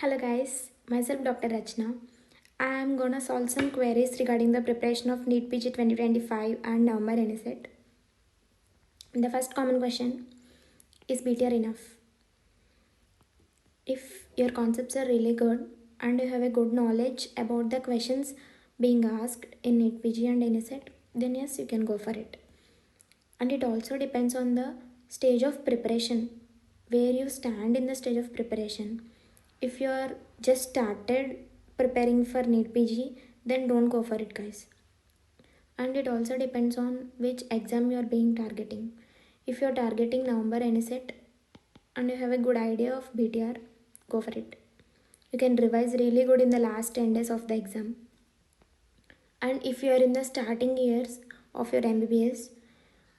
Hello guys, myself Dr. Rachna. I am gonna solve some queries regarding the preparation of NEET PG 2025 and November inicet. The first common question is BTR enough? If your concepts are really good and you have a good knowledge about the questions being asked in NEET PG and inicet, then yes, you can go for it. And it also depends on the stage of preparation, where you stand in the stage of preparation. If you are just started preparing for NEET PG, then don't go for it, guys. And it also depends on which exam you are being targeting. If you are targeting November inicet and you have a good idea of BTR, go for it. You can revise really good in the last 10 days of the exam. And if you are in the starting years of your MBBS,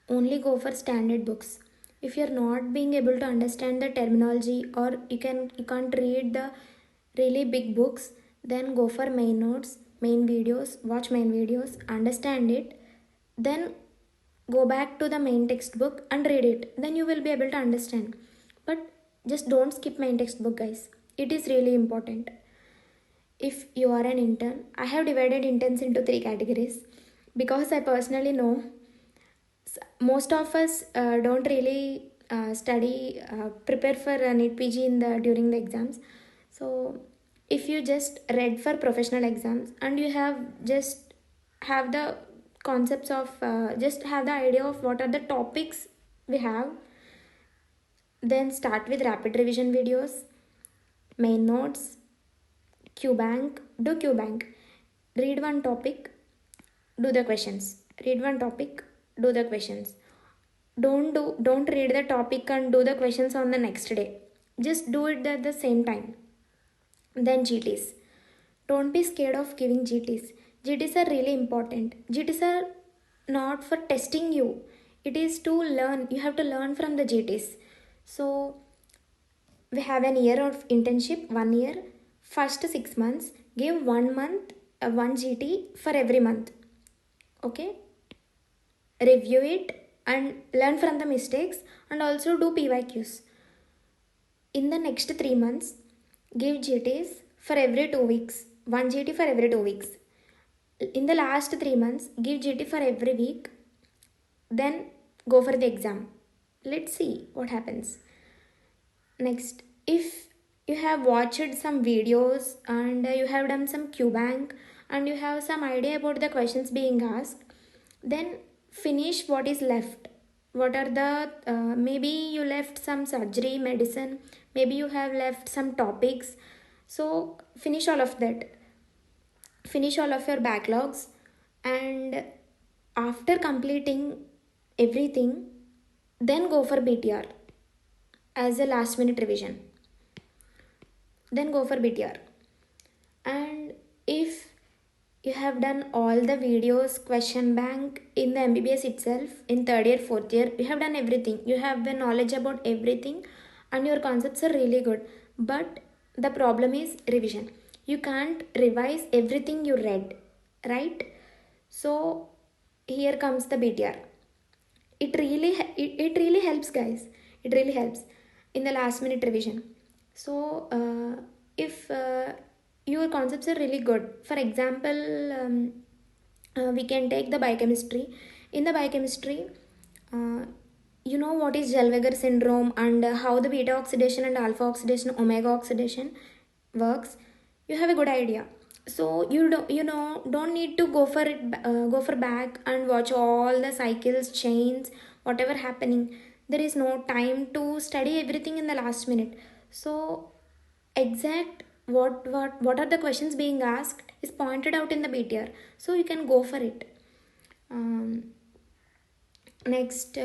only go for standard books. If you're not being able to understand the terminology, or you can't read the really big books, then go for main notes, main videos, watch main videos, understand it, then go back to the main textbook and read it. Then you will be able to understand. But just don't skip main textbook, guys. It is really important. If you are an intern, I have divided interns into 3 categories because I personally know most of us don't really prepare for NEET PG during the exams. So if you just read for professional exams and you have the concepts of just have the idea of what are the topics we have, then start with rapid revision videos, main notes, QBank, do QBank. Read one topic, do the questions. Read one topic, do the questions. Don't read the topic and do the questions on the next day. Just do it at the same time. Then GTs. Don't be scared of giving GTs. GTs are really important. GTs are not for testing you. It is to learn. You have to learn from the GTs. So we have an year of internship, 1 year. First 6 months, give 1 month, one GT for every month. Okay? Review it and learn from the mistakes and also do PYQs. In the next 3 months, give GTs for every 2 weeks. 1 GT for every 2 weeks. In the last 3 months, give GT for every week. Then go for the exam. Let's see what happens. Next, if you have watched some videos and you have done some QBank and you have some idea about the questions being asked, then finish what is left. What are the maybe you left some surgery, medicine, maybe you have left some topics. So finish all of that. Finish all of your backlogs, and after completing everything, then go for BTR as a last minute revision. Then go for BTR. And if you have done all the videos, question bank in the MBBS itself, in 3rd year, 4th year, you have done everything. You have the knowledge about everything and your concepts are really good. But the problem is revision. You can't revise everything you read, right? So here comes the BTR. It really helps, guys. It really helps in the last minute revision. So if your concepts are really good, for example, we can take the biochemistry. In the biochemistry, you know what is Zellweger syndrome and how the beta oxidation and alpha oxidation, omega oxidation works. You have a good idea. So don't need to go for back and watch all the cycles, chains, whatever happening. There is no time to study everything in the last minute. So exact what are the questions being asked is pointed out in the BTR, so you can go for it. Next,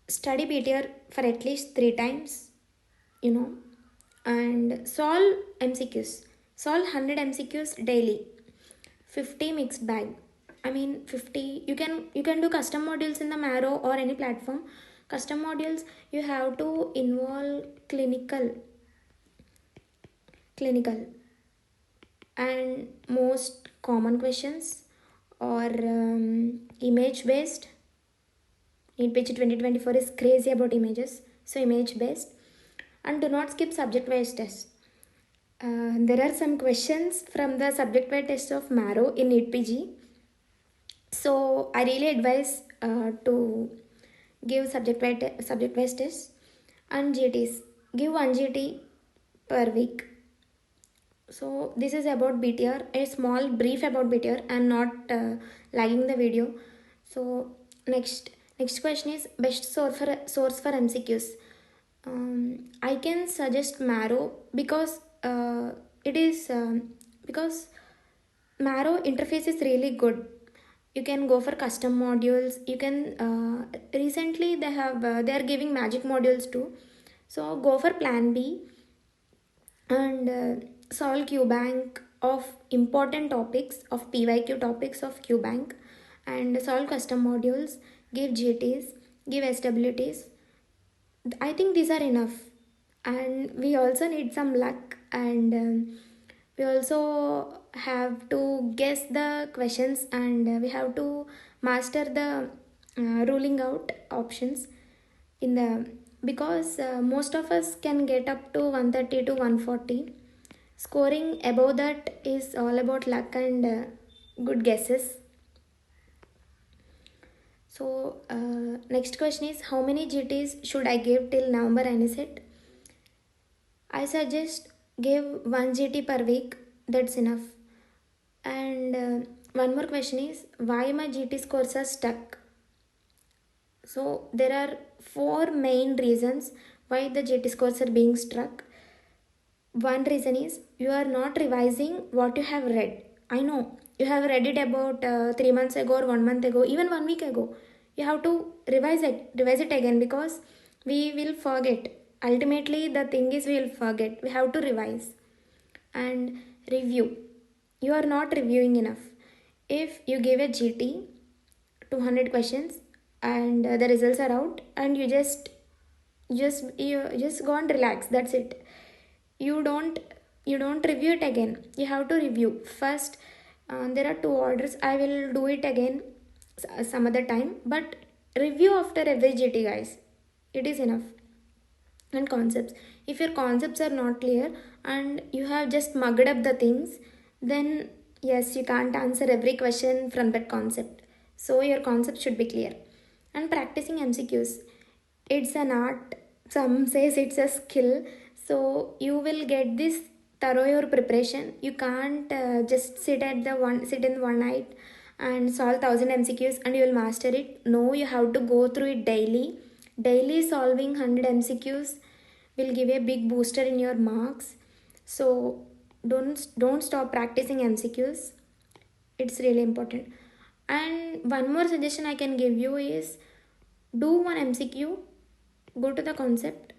study BTR for at least 3 times, and solve MCQs. Solve 100 MCQs daily. 50 mixed bag. 50. You can do custom modules in the Marrow or any platform. Custom modules, you have to involve clinical and most common questions, or image based. NEET PG 2024 is crazy about images, so image based. And do not skip subject wise tests. There are some questions from the subject wise test of marrow in NEET PG. So I really advise to give subject wise tests. And GTs, give 1 GT per week. So this is about BTR, a small brief about BTR. I'm not lagging the video. So next question is best source for MCQs. I can suggest Marrow because it is because Marrow interface is really good. You can go for custom modules. You can recently they are giving magic modules too. So go for Plan B and solve QBank of important topics of PYQ topics of QBank and solve custom modules, give GTs, give SWTs. I think these are enough, and we also need some luck, and we also have to guess the questions, and we have to master the ruling out options in the because most of us can get up to 130 to 140. Scoring above that is all about luck and good guesses. So next question is how many GTs should I give till November inicet? I suggest give 1 GT per week. That's enough. And one more question is why my GT scores are stuck? So there are 4 main reasons why the GT scores are being struck. One reason is you are not revising what you have read. I know you have read it about 3 months ago or 1 month ago, even 1 week ago. You have to revise it again because we will forget. Ultimately, the thing is we will forget. We have to revise and review. You are not reviewing enough. If you give a GT 200 questions and the results are out and you just go and relax, that's it. You don't review it again. You have to review first. There are 2 orders. I will do it again some other time, but review after every GT, guys. It is enough. And concepts, if your concepts are not clear and you have just mugged up the things, then yes, you can't answer every question from that concept. So your concept should be clear. And practicing MCQs, it's an art, some says it's a skill. So you will get this thorough your preparation. You can't just sit in one night and solve 1000 MCQs and you will master it. No, you have to go through it daily. Daily solving 100 MCQs will give a big booster in your marks. So don't stop practicing MCQs. It's really important. And one more suggestion I can give you is do one MCQ, go to the concept,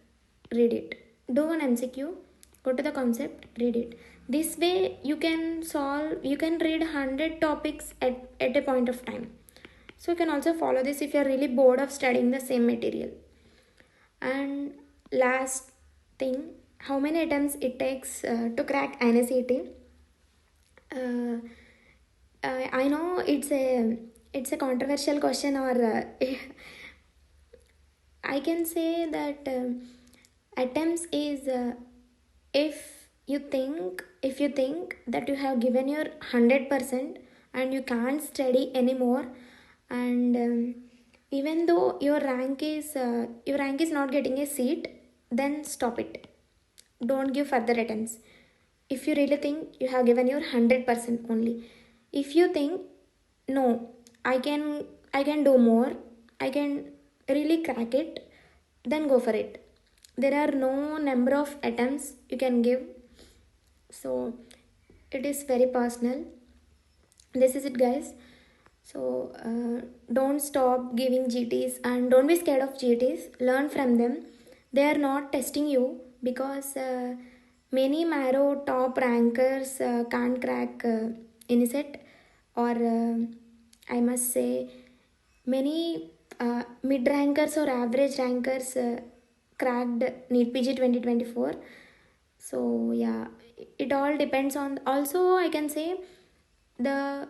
read it. Do one MCQ, go to the concept, read it. This way you can read 100 topics at a point of time. So you can also follow this if you are really bored of studying the same material. And last thing, how many attempts it takes to crack inicet? I know it's a controversial question, or I can say that attempts is if you think that you have given your 100% and you can't study anymore, and even though your rank is not getting a seat, then stop it. Don't give further attempts. If you really think you have given your 100% only. If you think no, I can do more, I can really crack it, then go for it. There are no number of attempts you can give. So it is very personal. This is it, guys. So don't stop giving GTs and don't be scared of GTs. Learn from them. They are not testing you because many Marrow top rankers can't crack inicet, or I must say many mid rankers or average rankers cracked NEET PG 2024. So yeah, it all depends on. Also, I can say the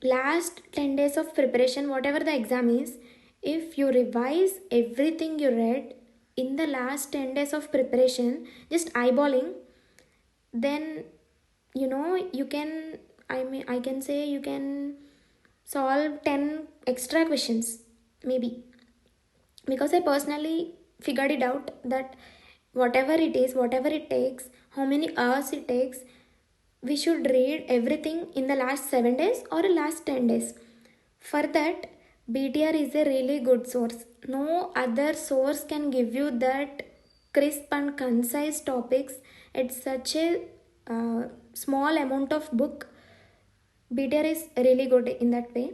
last 10 days of preparation, whatever the exam is, if you revise everything you read, in the last 10 days of preparation, just eyeballing, then you can, I can say you can solve 10 extra questions maybe. Because I personally figured it out that whatever it is, whatever it takes, how many hours it takes, we should read everything in the last 7 days or last 10 days. For that, BTR is a really good source. No other source can give you that crisp and concise topics at such a small amount of book. BTR is really good in that way.